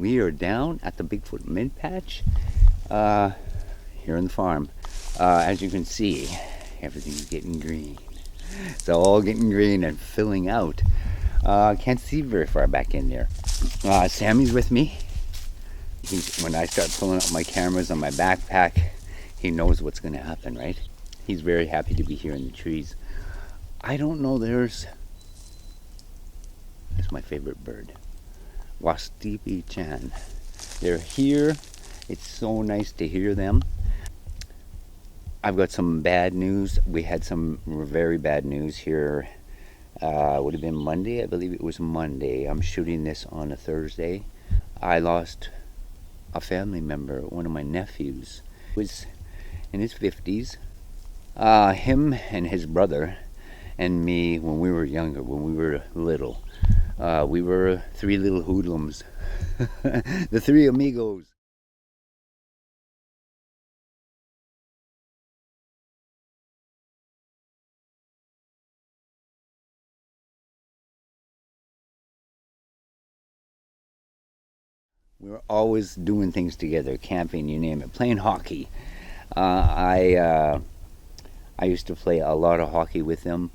We are down at the Bigfoot mid patch here on the farm. As you can see, everything's getting green. It's all getting green and filling out. Can't see very far back in there. Sammy's with me. When I start pulling out my cameras on my backpack, he knows what's going to happen, right? He's very happy to be here in the trees. I don't know, that's my favorite bird. Wastipi-chan. They're here. It's so nice to hear them. I've got some bad news. We had some very bad news here. Would have been Monday. I believe it was Monday. I'm shooting this on a Thursday. I lost a family member, one of my nephews. He was in his 50s. Him and his brother and me, when we were younger, when we were little, we were three little hoodlums. The three amigos. We were always doing things together, camping, you name it, playing hockey. I used to play a lot of hockey with him.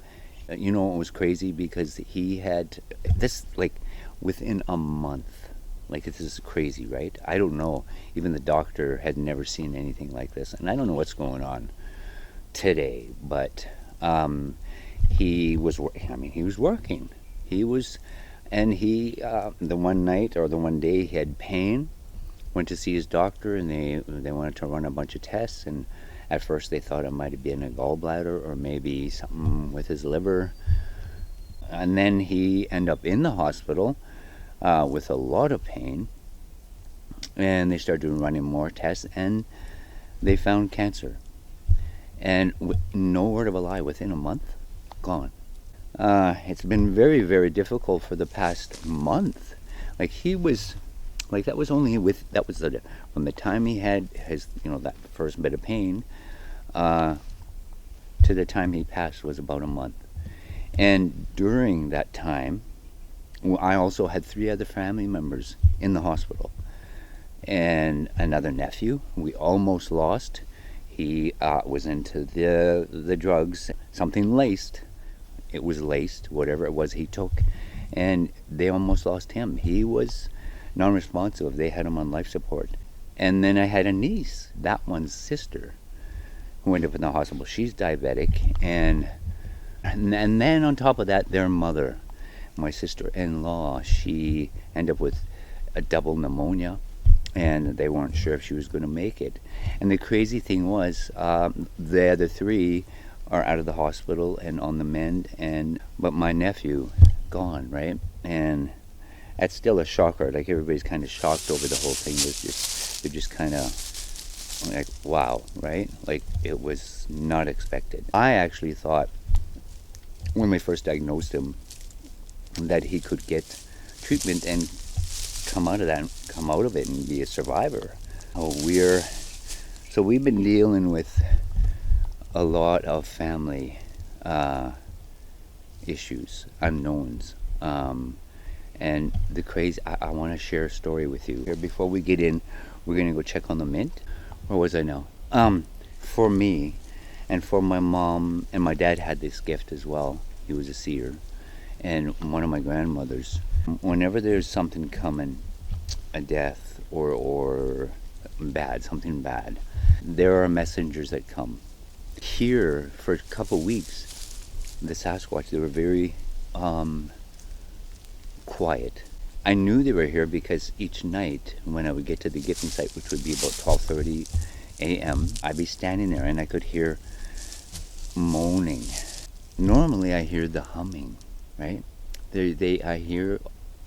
You know, it was crazy because he had this, like, within a month. Like, this is crazy, right? I don't know. Even the doctor had never seen anything like this. And I don't know what's going on today, but he was working. The one night or the one day he had pain, went to see his doctor, and they wanted to run a bunch of tests, and at first they thought it might have been a gallbladder or maybe something with his liver. And then he ended up in the hospital with a lot of pain, and they started running more tests, and they found cancer. And no word of a lie, within a month, gone. It's been very, very difficult for the past month. Like, that was from the time he had his, that first bit of pain, to the time he passed was about a month. And during that time, I also had 3 other family members in the hospital. And another nephew we almost lost. He was into the drugs, something laced. It was laced, whatever it was he took, and they almost lost him. He was non-responsive. They had him on life support. And then I had a niece, that one's sister, who ended up in the hospital. She's diabetic, and then on top of that, their mother, my sister-in-law, she ended up with a double pneumonia, and they weren't sure if she was going to make it. And the crazy thing was, the other 3 are out of the hospital and on the mend, but my nephew, gone, right? And that's still a shocker. Like, everybody's kind of shocked over the whole thing. They're just kind of like, wow, right? Like, it was not expected. I actually thought, when we first diagnosed him, that he could get treatment and come out of it and be a survivor. So we've been dealing with a lot of family issues, unknowns, and the crazy. I want to share a story with you. Before we get in, we're going to go check on the mint. Where was I now? For me, and for my mom, and my dad had this gift as well. He was a seer, and one of my grandmothers. Whenever there's something coming, a death or something bad, there are messengers that come. Here, for a couple weeks, the Sasquatch, they were very quiet. I knew they were here because each night when I would get to the gifting site, which would be about 12:30 a.m., I'd be standing there and I could hear moaning. Normally I hear the humming, right? I hear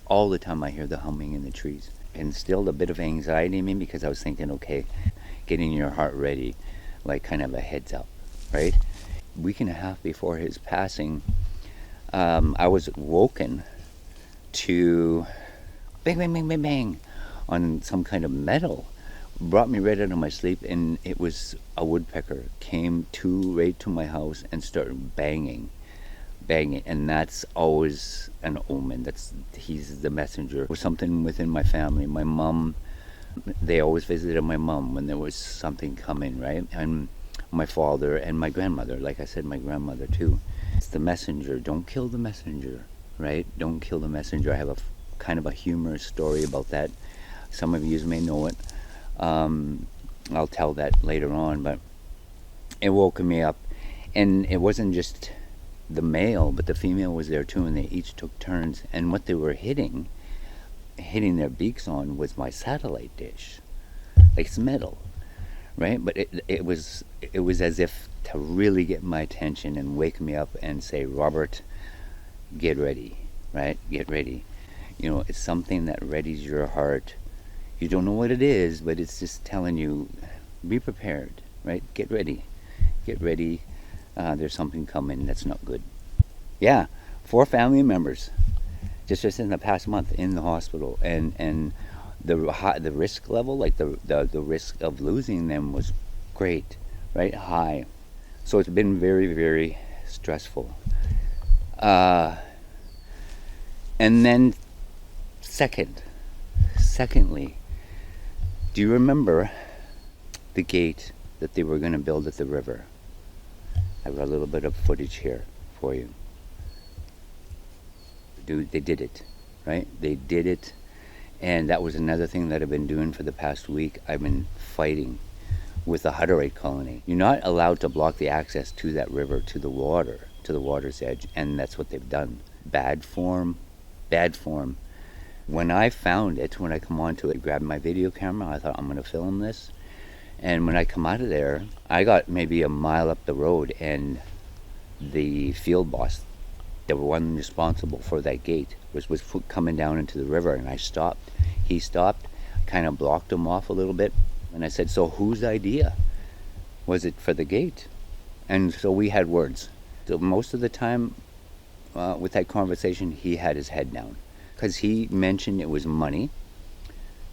all the time. I hear the humming in the trees. And still a bit of anxiety in me because I was thinking, okay, getting your heart ready, like kind of a heads up, right? A week and a half before his passing, I was woken to bang, bang, bang, bang, bang on some kind of metal. Brought me right out of my sleep, and it was a woodpecker came right to my house and started banging banging, and that's always an omen. He's the messenger or something within my family. My mom, they always visited my mom when there was something coming, right? And my father and my grandmother, like I said, my grandmother too. It's the messenger. Don't kill the messenger, right? Don't kill the messenger. I have a kind of a humorous story about that. Some of you may know it. I'll tell that later on, but it woke me up. And it wasn't just the male, but the female was there too, and they each took turns. And what they were hitting their beaks on was my satellite dish. Like, it's metal, right? But it was as if to really get my attention and wake me up and say, Robert, get ready, right? Get ready. You know, it's something that readies your heart. You don't know what it is, but it's just telling you, be prepared, right? Get ready. Get ready. There's something coming that's not good. Yeah, 4 family members just in the past month in the hospital, and the risk level, like the risk of losing them was great, right? High. So it's been very, very stressful. And then secondly, do you remember the gate that they were going to build at the river? I've got a little bit of footage here for you. Dude, they did it, right? They did it. And that was another thing that I've been doing for the past week. I've been fighting with the Hutterite colony. You're not allowed to block the access to that river, to the water's edge, and that's what they've done. Bad form. When I found it, when I come onto it, I grabbed my video camera, I thought, I'm going to film this. And when I come out of there, I got maybe a mile up the road, and the field boss, the one responsible for that gate, was coming down into the river, and I stopped. He stopped, kind of blocked him off a little bit, and I said, so whose idea was it for the gate? And so we had words. So most of the time with that conversation, he had his head down, because he mentioned it was money,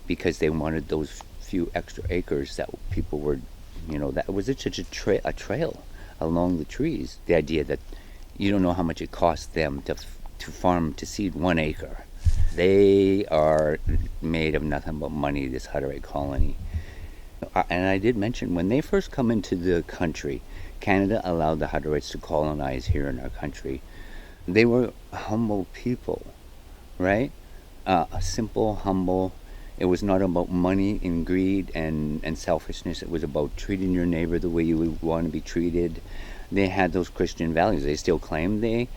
because they wanted those few extra acres that people were, that was such a trail along the trees. The idea that you don't know how much it costs them to farm, to seed 1 acre. They are made of nothing but money, this Hutterite colony. And I did mention, when they first come into the country, Canada allowed the Hutterites to colonize here in our country. They were humble people, right? Simple, humble. It was not about money and greed and selfishness. It was about treating your neighbor the way you would want to be treated. They had those Christian values. They still claim they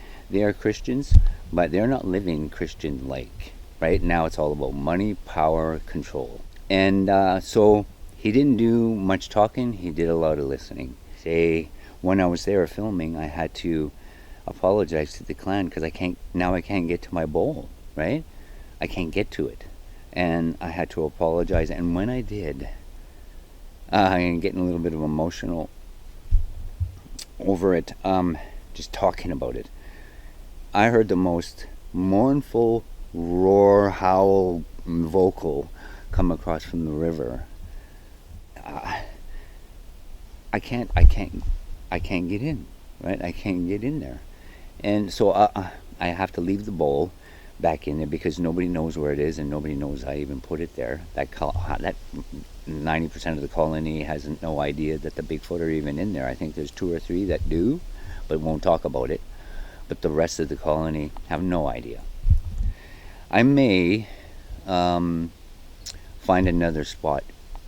are Christians, but they're not living Christian-like. Right now it's all about money, power, control. And so he didn't do much talking. He did a lot of listening. When I was there filming, I had to apologize to the clan because I can't get to my bowl, right? I can't get to it. And I had to apologize, and when I did, I'm getting a little bit of emotional over it, just talking about it. I heard the most mournful roar, howl, vocal come across from the river. I can't get in, right? I can't get in there, and so I have to leave the bowl back in there because nobody knows where it is, and nobody knows I even put it there. That 90% of the colony has no idea that the Bigfoot are even in there. I think there's 2 or 3 that do, but won't talk about it. But the rest of the colony have no idea. I may find another spot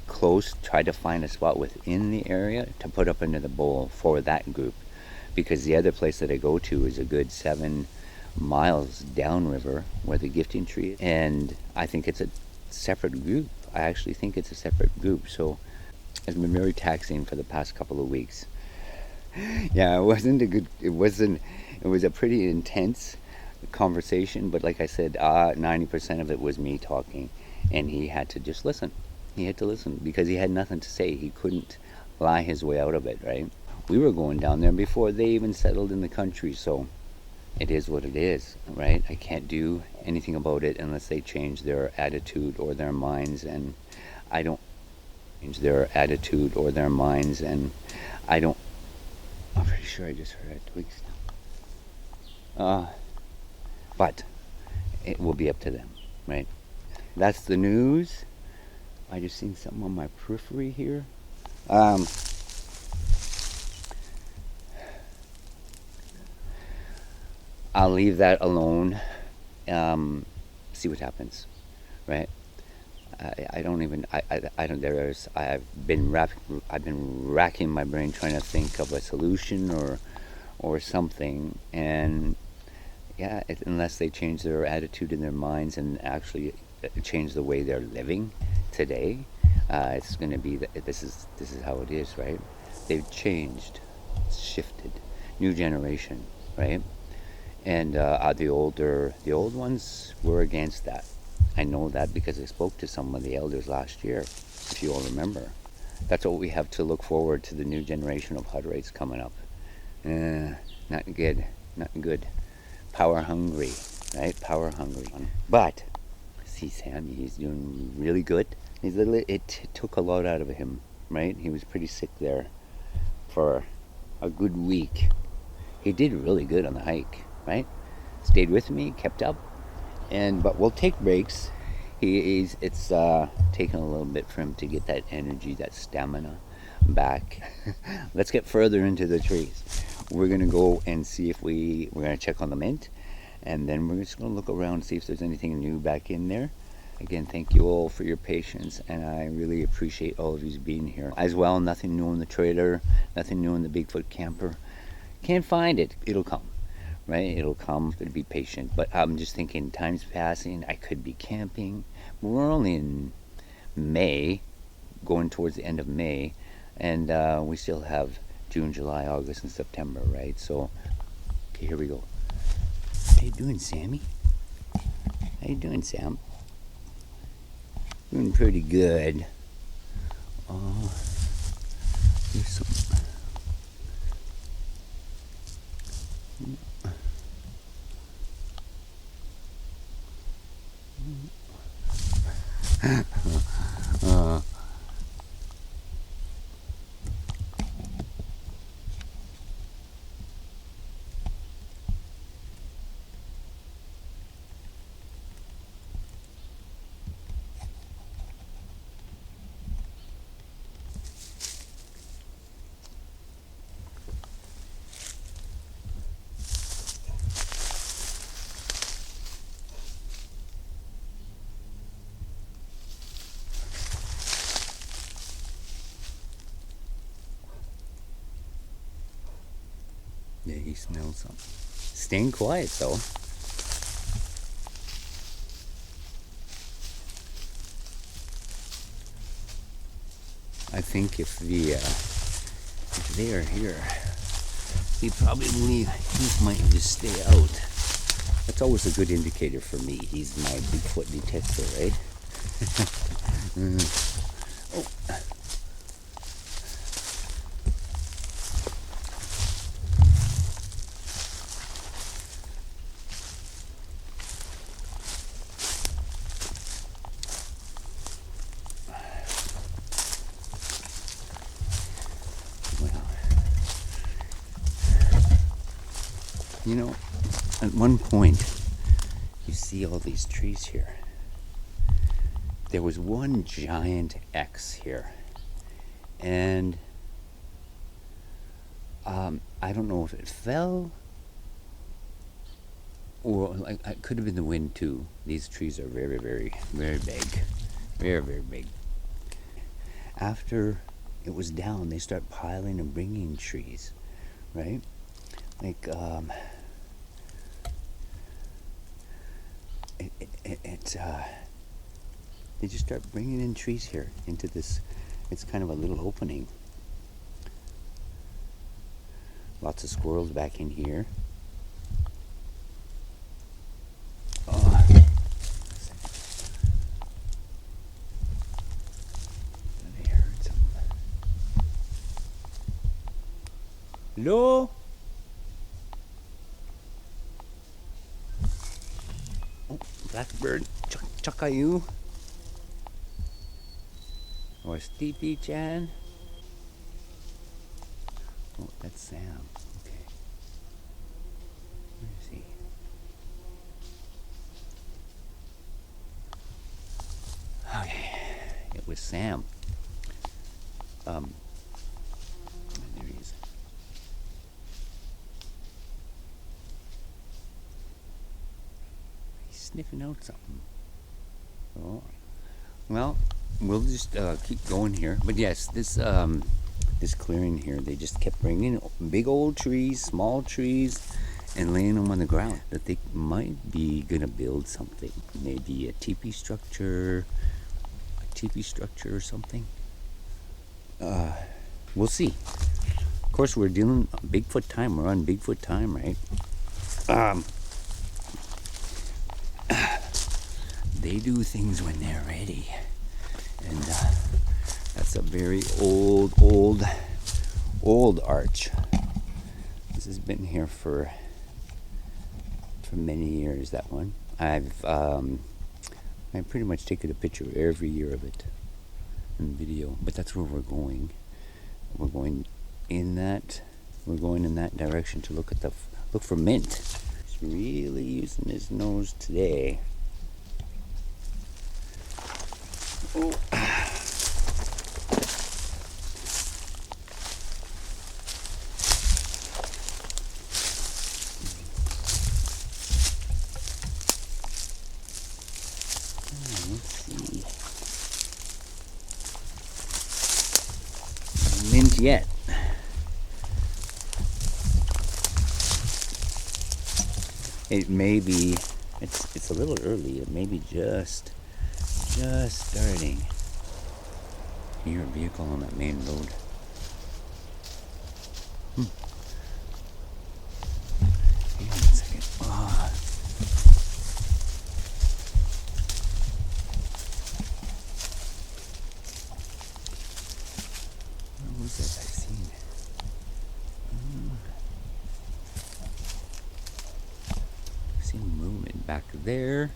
close, try to find a spot within the area to put up into the bowl for that group, because the other place that I go to is a good 7 miles downriver where the gifting tree is, and I think it's a separate group. I actually think it's a separate group. So it's been very taxing for the past couple of weeks. Yeah, it was a pretty intense conversation, but like I said, 90% of it was me talking, and he had to just listen. He had to listen because he had nothing to say. He couldn't lie his way out of it, right? We were going down there before they even settled in the country, so it is what it is, right? I can't do anything about it unless they change their attitude or their minds, and I don't change their attitude or their minds, and I'm pretty sure I just heard a twig snap. Uh, but it will be up to them, right? That's the news. I just seen something on my periphery here. Um, I'll leave that alone. See what happens, right? I don't even I don't there's I've been racking my brain trying to think of a solution or something, and yeah, unless they change their attitude in their minds and actually change the way they're living today, it's going to be this is how it is, right? They've changed, shifted, new generation, right? And the old ones were against that. I know that because I spoke to some of the elders last year, if you all remember. That's what we have to look forward to, the new generation of Hutterites coming up. Not good, not good. Power hungry, right? Power hungry. But see, Sammy, he's doing really good. It took a lot out of him, right? He was pretty sick there for a good week. He did really good on the hike, right? Stayed with me, kept up, but we'll take breaks. It's taken a little bit for him to get that energy, that stamina back. Let's get further into the trees. We're gonna go and see if we're gonna check on the mint, and then we're just gonna look around and see if there's anything new back in there. Again, thank you all for your patience, and I really appreciate all of you being here. As well, nothing new in the trailer, nothing new in the Bigfoot camper. Can't find it. It'll come, right? It'll come. Gotta be patient. But I'm just thinking, time's passing. I could be camping. We're only in May, going towards the end of May, and we still have June, July, August, and September, right? So, okay, here we go. How you doing, Sammy? How you doing, Sam? Doing pretty good. Oh, there's some. Yeah, he smells something. Staying quiet though. I think if they are here, he might just stay out. That's always a good indicator for me. He's my Bigfoot detector, right? Oh. You know, at one point, you see all these trees here. There was one giant X here. And I don't know if it fell or it could have been the wind too. These trees are very, very, very big. Very, very big. After it was down, they start piling and bringing trees, right? Like, they just start bringing in trees here into this. It's kind of a little opening. Lots of squirrels back in here. Oh. I heard something. Hello? Oh, blackbird. Chakayu. Or Steepy Chan. Oh, that's Sam. Okay. Where is he? Sam. There he is. He's sniffing out something. Oh, well, we'll just keep going here. But yes, this clearing here, they just kept bringing big old trees, small trees, and laying them on the ground. That they might be gonna build something, maybe a teepee structure or something. We'll see. Of course, we're dealing Bigfoot time. We're on Bigfoot time, right? They do things when they're ready, and that's a very old arch. This has been here for many years. That one, I pretty much taken a picture every year of it in video. But that's where we're going. We're going in that direction to look for mint. He's really using his nose today. Oh. Let's see. Mint yet. It may be, it's a little early. It may be just starting. Hear a vehicle on that main road. Hang on a second. What was that I seen? I've seen movement back there.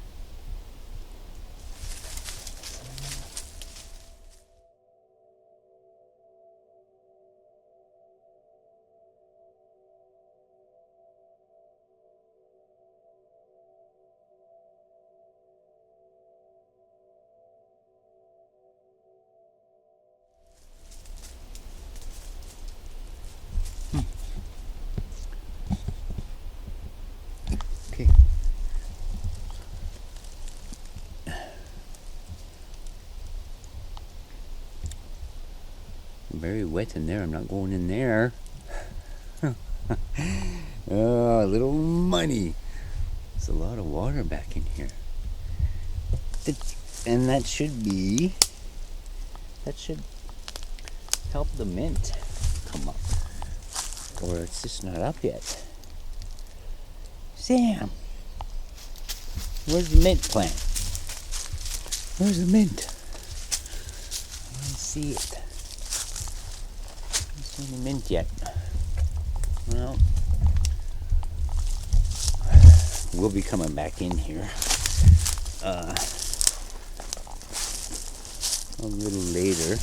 Okay. Very wet in there. I'm not going in there. Oh, a little money. There's a lot of water back in here. And that should help the mint come up. Or it's just not up yet. Sam, where's the mint plant? Where's the mint? I don't see it. I don't see any mint yet. Well, we'll be coming back in here a little later.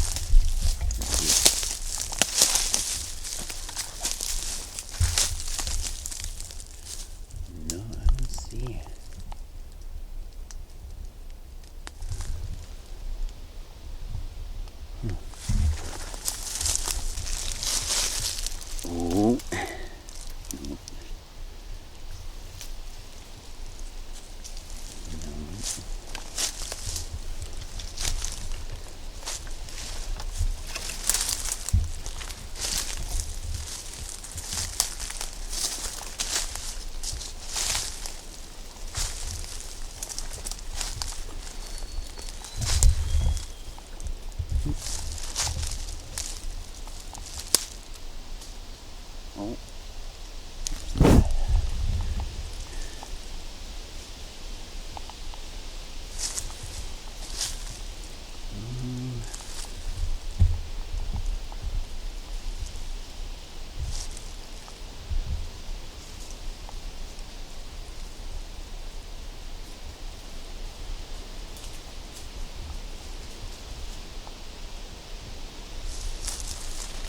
No, I don't see. Oh. Oh.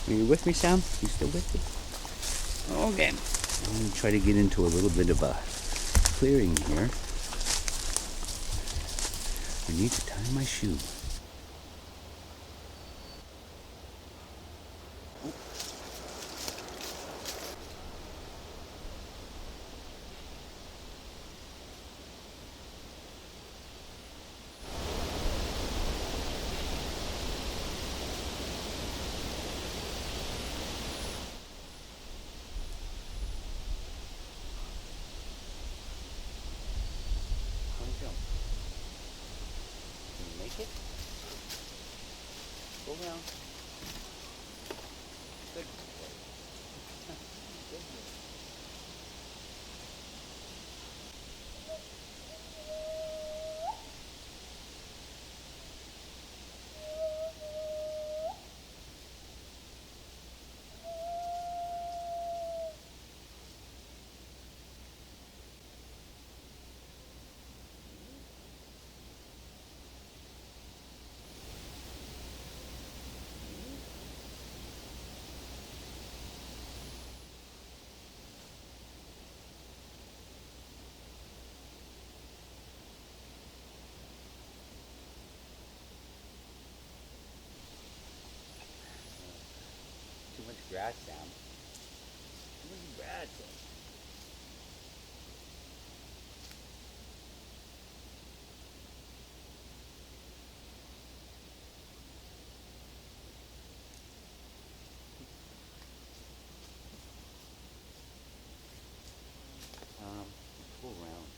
Are you with me, Sam? You still with me? Okay. I'm going to try to get into a little bit of a clearing here. I need to tie my shoe. grass, Sam. Where's the grass? Pull around.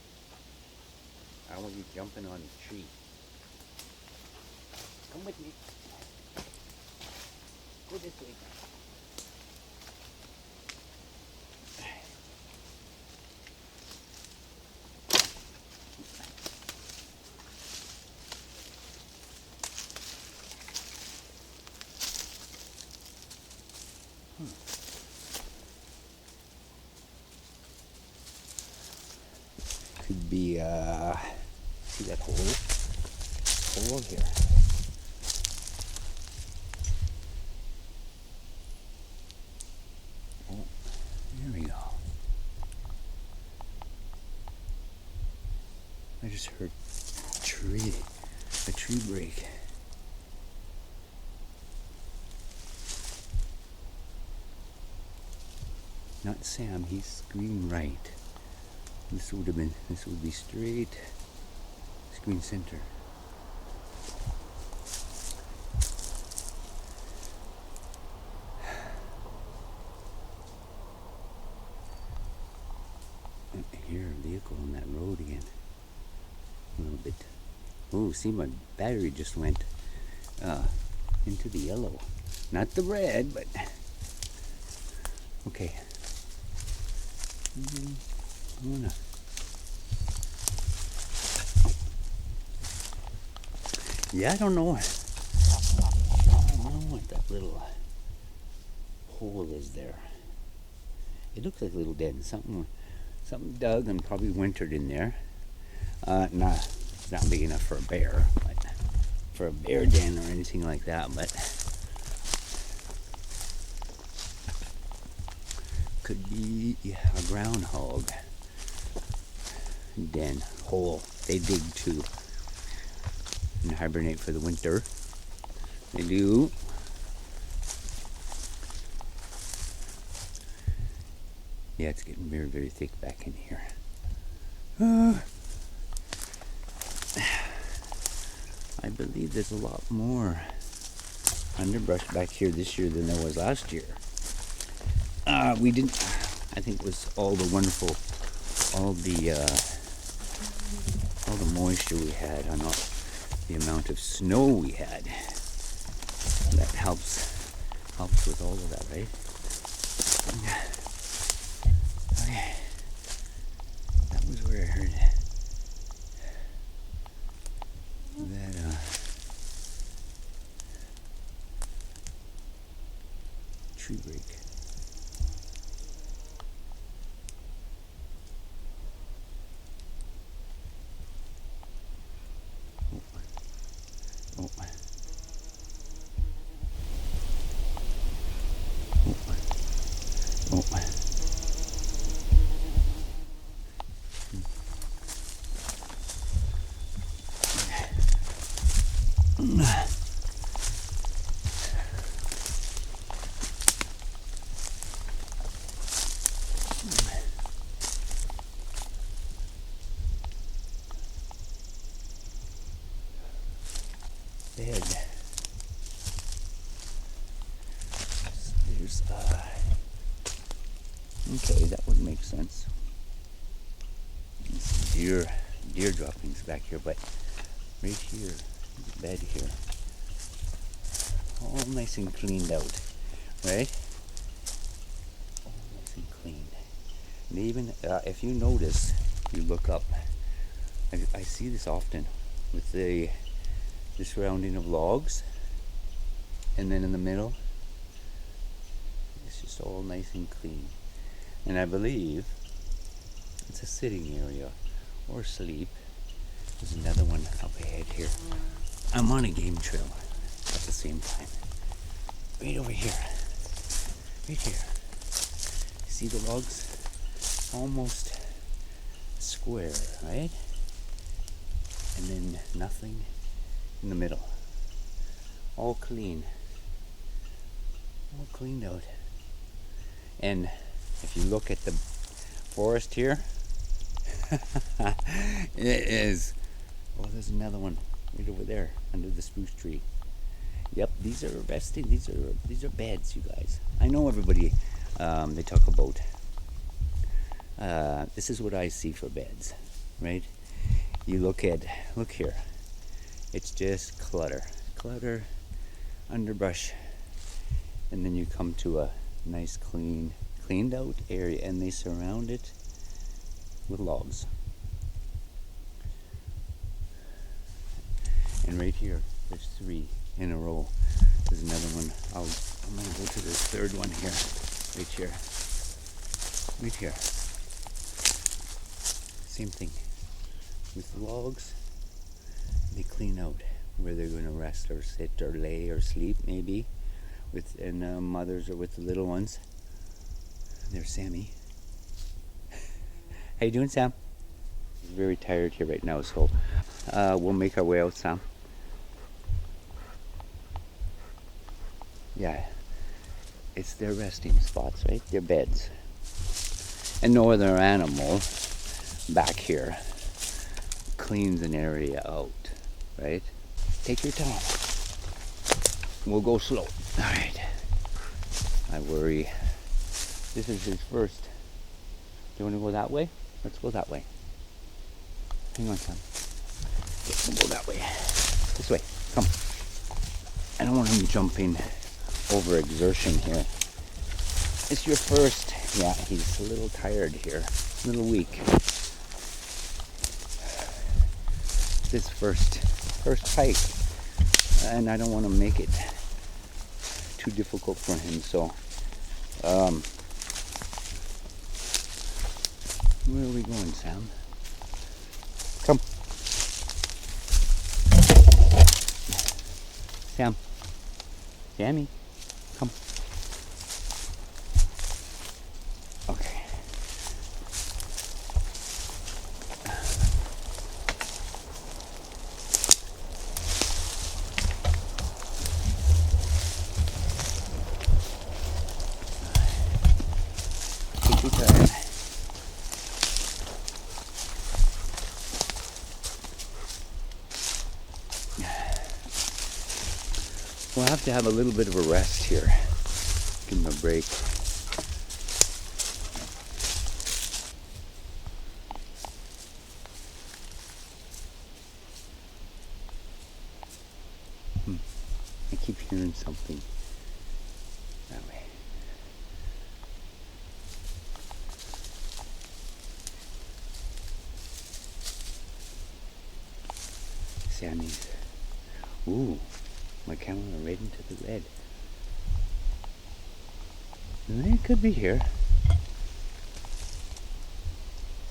I don't want you jumping on the tree. Come with me. Go this way. Could be, see that hole? Hole here. Oh, there we go. I just heard a tree break. Not Sam, he's screen right. This would be straight screen center. I hear a vehicle on that road again. A little bit. Oh, see, my battery just went into the yellow. Not the red, but okay. I'm gonna. Yeah, I don't know what that little hole is there. It looks like a little den. Something dug and probably wintered in there. It's not big enough for a bear, but for a bear den or anything like that. But could be a groundhog den hole. They dig too and hibernate for the winter. They do. Yeah, it's getting very, very thick back in here. I believe there's a lot more underbrush back here this year than there was last year. We didn't. I think it was all the wonderful, all the moisture we had, and all the amount of snow we had. That helps with all of that, right? Okay. That was where I heard that tree break. Dead. There's okay, that would make sense. Some deer droppings back here, but right here, the bed here, all nice and cleaned out, right? All nice and clean. And even if you notice, you look up. I see this often with the surrounding of logs, and then in the middle it's just all nice and clean. And I believe it's a sitting area or sleep. There's another one up ahead here. I'm on a game trail at the same time. Right over here. Right here. See the logs? Almost square, right? And then nothing in the middle. All clean. All cleaned out. And if you look at the forest here, it is, oh, there's another one right over there under the spruce tree. Yep, these are resting. These are beds, you guys. I know everybody. They talk about. This is what I see for beds, right? You look here. It's just clutter, underbrush, and then you come to a nice, cleaned out area, and they surround it with logs. And right here, there's 3 in a row. There's another one. I'm gonna go to this third one here, right here. Same thing with logs. They clean out where they're going to rest or sit or lay or sleep, maybe, and mothers are with the little ones. There's Sammy. How you doing, Sam? He's very tired here right now, so we'll make our way out, Sam. Yeah, it's their resting spots, right? Their beds. And no other animal back here cleans an area out, right? Take your time. We'll go slow. All right. I worry. This is his first. Do you want to go that way? Let's go that way. Hang on, son. We'll go that way. This way. Come. I don't want him jumping over exertion here. It's your first. Yeah, he's a little tired here. A little weak. This first hike. And I don't want to make it too difficult for him, so where are we going, Sam? Come. Sam. Sammy. Come. Okay. Take your time. We'll have to have a little bit of a rest here. Give him a break. I keep hearing something that way. Sammy's. Ooh. My camera right into the red. It could be here.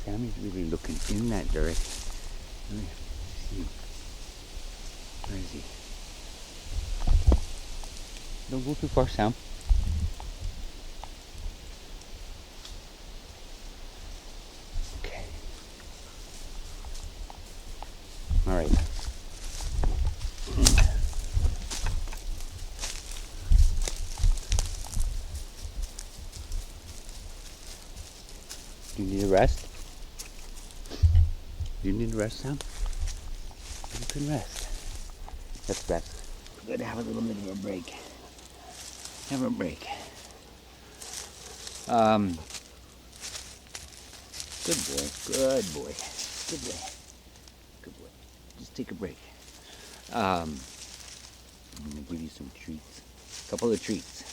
Sammy's really looking in that direction. Let me see. Where is he? Don't go too far, Sam. Okay. All right. Do you need a rest? Do you need a rest, Sam? You can rest. Let's rest. We're going to have a little bit of a break. Have a break. Good boy. Good boy. Good boy. Good boy. Just take a break. I'm going to give you some treats. A couple of treats.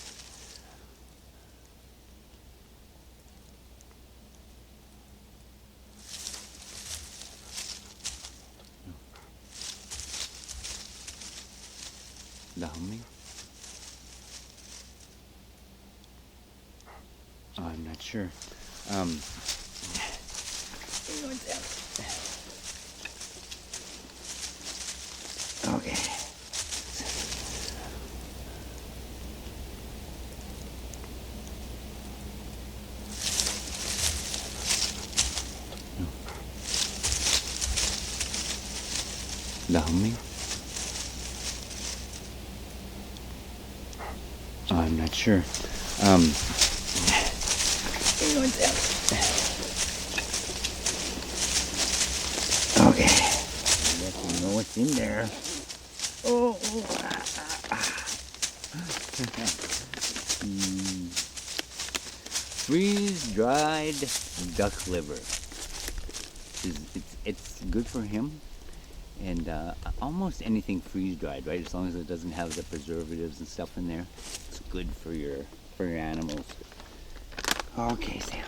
The humming? Oh, I'm not sure. Okay. The humming? Oh, I'm not sure. Okay. Let you know what's in there. Oh. Freeze-dried duck liver. It's good for him, and almost anything freeze-dried, right? As long as it doesn't have the preservatives and stuff in there, it's good for your animals. Okay, Sam.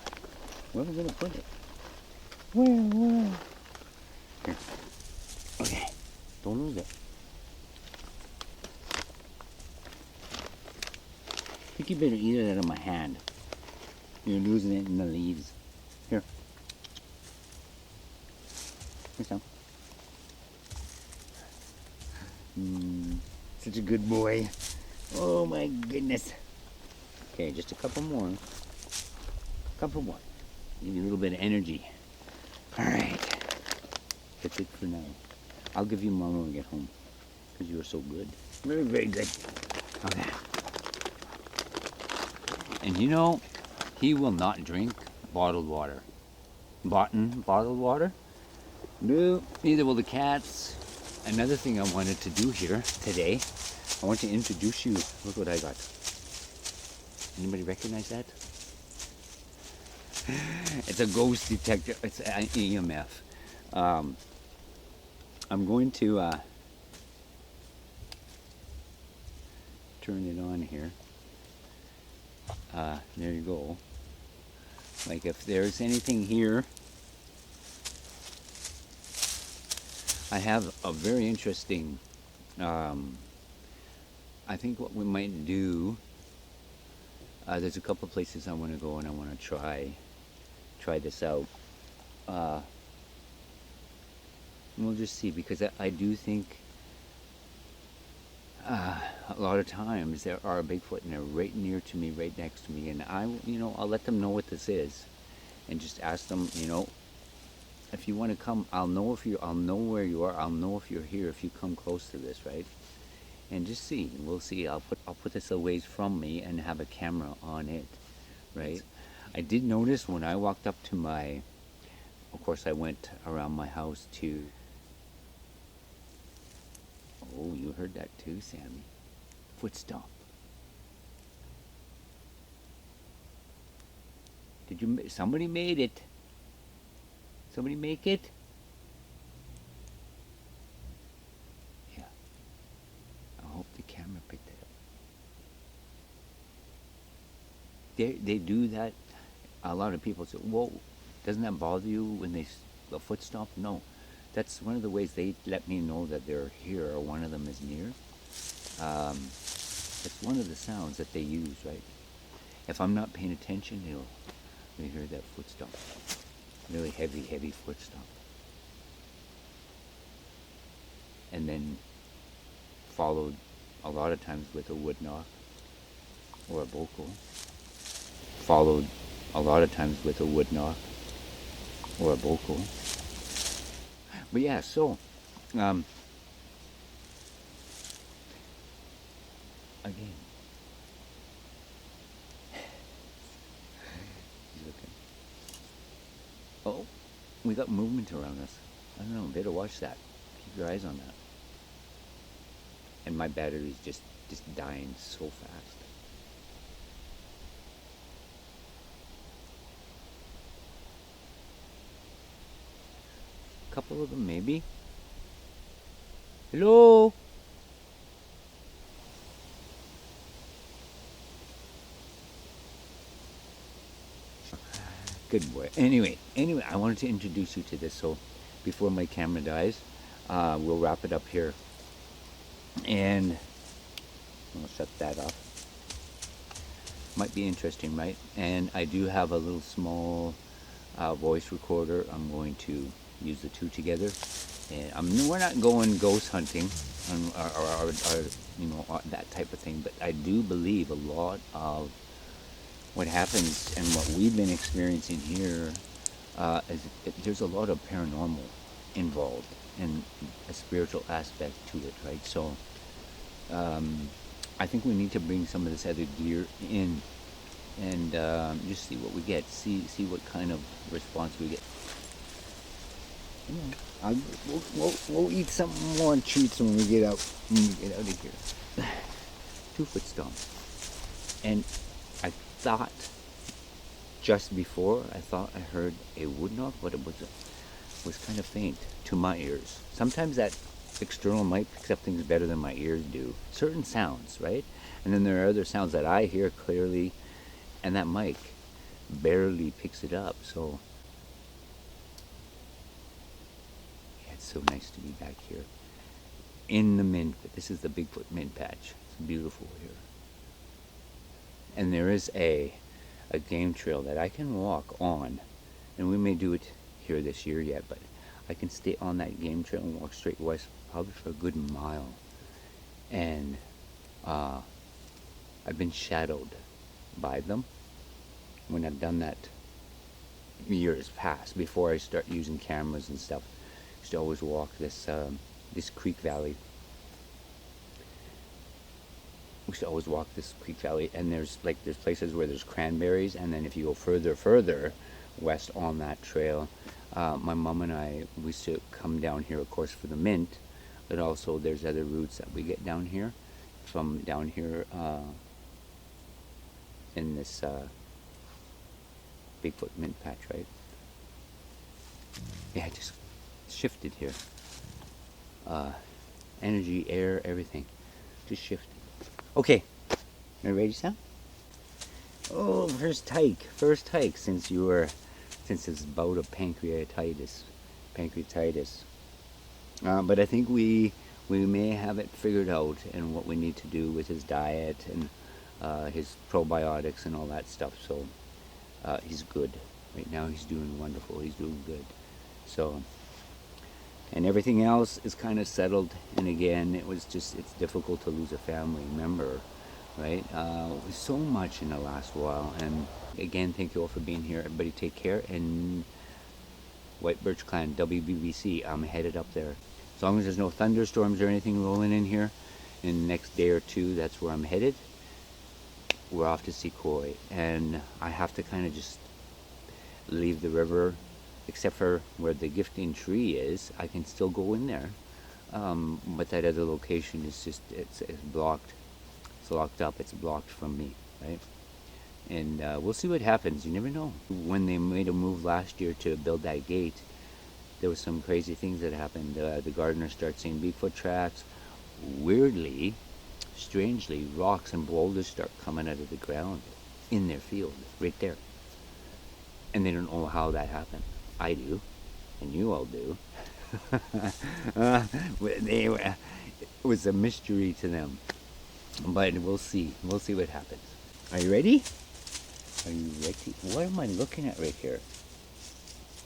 Where are we gonna put it? Where? Here. Okay. Don't lose it. I think you better eat it out of my hand. You're losing it in the leaves. Here. Here, Sam. Such a good boy. Oh my goodness. Okay, just a couple more. Couple more. Give you a little bit of energy. Alright. That's it for now. I'll give you more when we get home. Because you are so good. Very, very good. Okay. And you know, he will not drink bottled water. Bottled water? No, neither will the cats. Another thing I wanted to do here today, I want to introduce you. Look what I got. Anybody recognize that? It's a ghost detector. It's an EMF. I'm going to turn it on here. There you go. Like if there's anything here, I have a very interesting, I think what we might do, there's a couple places I want to go and I want to try this out. And we'll just see, because I do think a lot of times there are Bigfoot and they're right near to me, right next to me, and I'll let them know what this is, and just ask them, if you want to come, I'll know where you are. I'll know if you're here if you come close to this, right? And just see. We'll see. I'll put this a ways from me and have a camera on it, right? I did notice when I walked up to of course I went around my house to. Oh, you heard that too, Sammy. Foot stomp. Somebody made it. Somebody make it? Yeah. I hope the camera picked it up. They do that. A lot of people say, "Whoa, doesn't that bother you when a foot stomp?" No, that's one of the ways they let me know that they're here or one of them is near. It's one of the sounds that they use, right? If I'm not paying attention, you'll hear that foot stomp. Really heavy foot stomp. And then followed a lot of times with a wood knock or a boko. Followed a lot of times with a wood knock or a boko. But yeah, so again. Oh, we got movement around us. I don't know, better watch that. Keep your eyes on that. And my battery's just dying so fast. A couple of them maybe. Hello? Good boy. Anyway, I wanted to introduce you to this. So before my camera dies, we'll wrap it up here. And I'll shut that off. Might be interesting, right? And I do have a little small voice recorder. I'm going to use the two together. And we're not going ghost hunting or that type of thing. But I do believe a lot of what happens and what we've been experiencing here is there's a lot of paranormal involved and a spiritual aspect to it, right? So I think we need to bring some of this other gear in and just see what we get. See what kind of response we get. Yeah, we'll eat some more treats when we get out. When we get out of here. 2-foot stomp. And I thought just before I heard a wood knock, but it was kind of faint to my ears. Sometimes that external mic picks up things better than my ears do. Certain sounds, right? And then there are other sounds that I hear clearly, and that mic barely picks it up. So yeah, it's so nice to be back here in the mint. This is the Bigfoot mint patch. It's beautiful here. And there is a game trail that I can walk on, and we may do it here this year yet, but I can stay on that game trail and walk straight west probably for a good mile. And I've been shadowed by them when I've done that years past, before I start using cameras and stuff. I used to always walk this creek valley. We used to always walk this creek valley, and there's places where there's cranberries, and then if you go further west on that trail, my mom and I, we used to come down here, of course, for the mint, but also there's other routes that we get down here, from down here in this Bigfoot mint patch, right? Yeah, it just shifted here. Energy, air, everything just shifted. Okay, are you ready, Sam? Oh, first hike since this bout of pancreatitis. But I think we may have it figured out, and what we need to do with his diet and his probiotics and all that stuff. So he's good right now. He's doing wonderful. He's doing good. So, and everything else is kind of settled. And again, it's difficult to lose a family member, right? So much in the last while. And again, thank you all for being here. Everybody take care. And White Birch Clan, WBBC, I'm headed up there. As long as there's no thunderstorms or anything rolling in here in the next day or two, that's where I'm headed. We're off to Sequoia, and I have to kind of just leave the river, except for where the gifting tree is. I can still go in there, but that other location is just, it's blocked. It's locked up. It's blocked from me, right? And we'll see what happens. You never know. When they made a move last year to build that gate, there was some crazy things that happened. The gardeners start seeing Bigfoot tracks. Weirdly, strangely, rocks and boulders start coming out of the ground in their field, right there. And they don't know how that happened. I do, and you all do. It was a mystery to them. But we'll see. We'll see what happens. Are you ready? Are you ready? What am I looking at right here?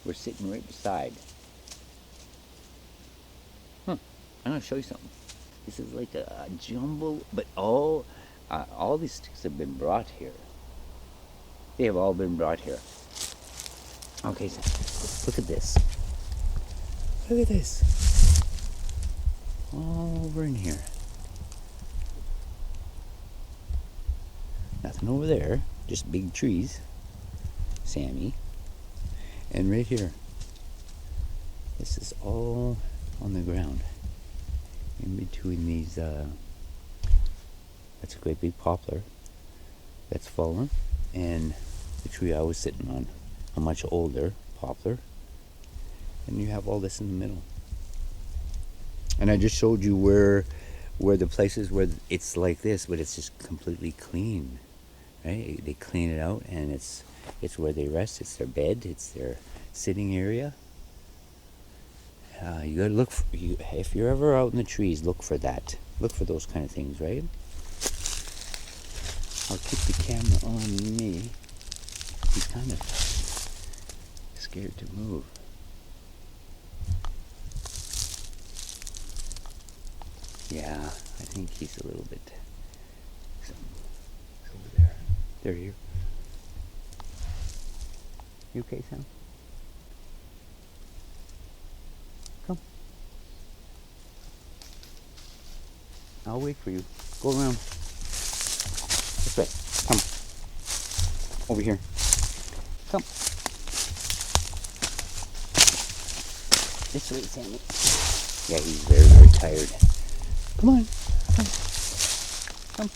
We're sitting right beside. I'm going to show you something. This is like a jumble, but all these sticks have been brought here. They have all been brought here. Okay, so look at this. Look at this. All over in here. Nothing over there, just big trees. Sammy. And right here. This is all on the ground. In between these, that's a great big poplar that's fallen, and the tree I was sitting on, a much older poplar, and you have all this in the middle. And I just showed you where the places where it's like this, but it's just completely clean, right? They clean it out, and it's where they rest. It's their bed. It's their sitting area. You gotta look for, if you're ever out in the trees, look for that. Look for those kind of things, right? I'll keep the camera on me. He's kind of scared to move. Yeah, I think he's a little bit. He's over there. They're here. You okay, Sam? Come. I'll wait for you. Go around. This way. Come. Over here. Come. This way, Sammy. Yeah, he's very, very tired. Come on. Come. Come.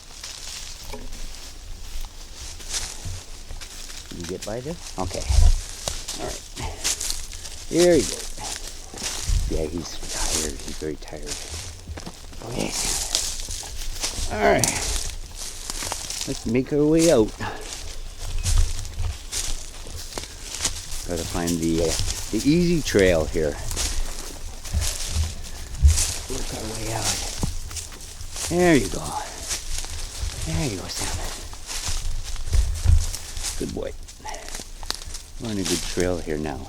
Can you get by this? Okay. All right. There you go. Yeah, he's tired. He's very tired. Okay. All right. Let's make our way out. Gotta find the easy trail here. Work our way out. There you go. There you go, Sam. Good boy. We're on a good trail here now.